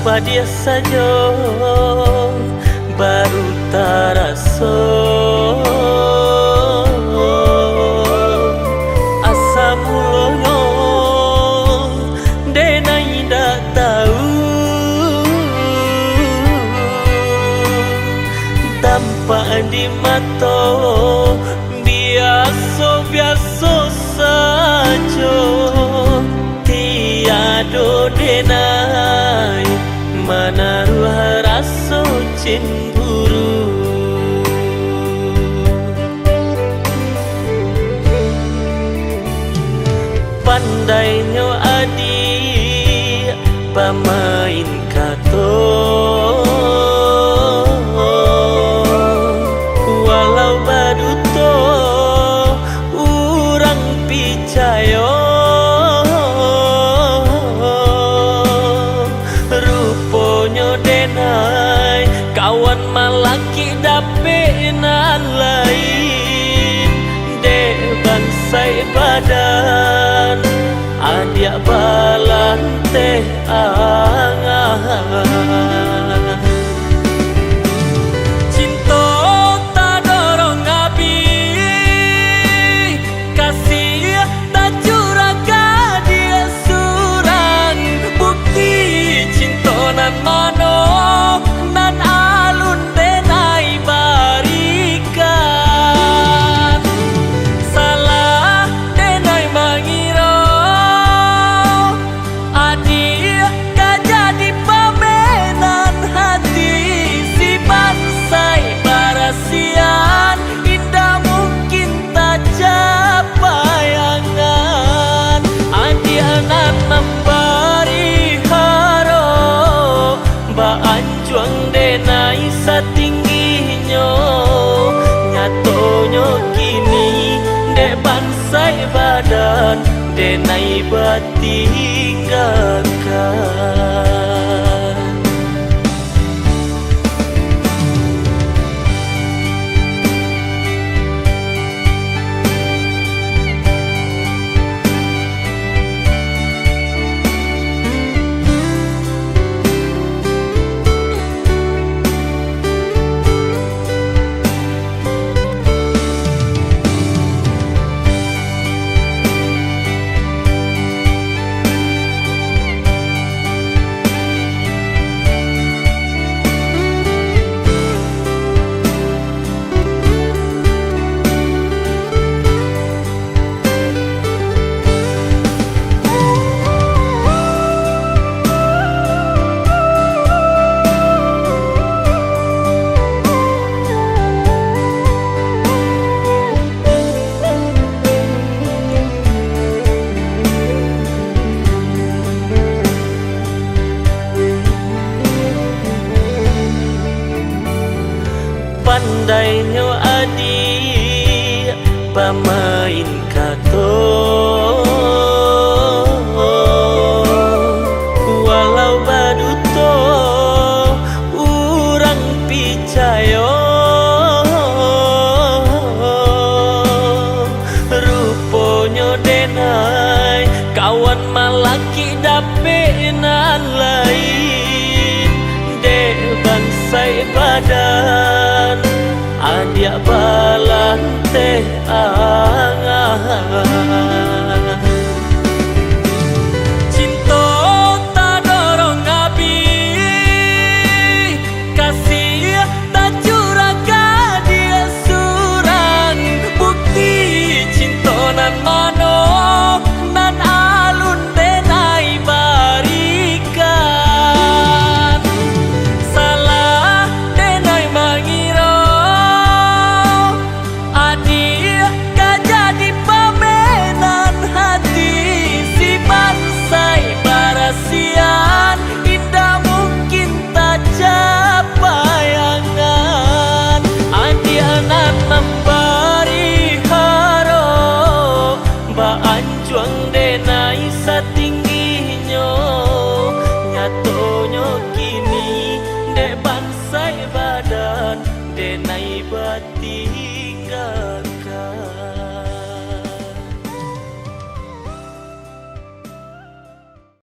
tanpa dia saja baru terasa asa mulanya denai dak tahu tanpa di mata biasa saja tiada denai menaruh rasa cemburu. Pandainya adik pemain kato, walau baduto urang picayo ruponyo denai kawan malaki dapena lain dek bansai badan adia balan teh angan cinta tak dorong abi kasih tak curahkan dia surang bukti cinta nan mano nan alun denai barikan salah denai mengira adik gak jadi pamenan hati si bansai barasian indah mungkin tak capayangan adik anak memberi haro ba anjuang denai satingginya nyatonyo kini dek bansai badan denai batinggalkan. Pandainya adik pemain kato, walau baduto urang picayo ruponyo denai kawan malaki dapena lain dek bansai badan adia balan teh angan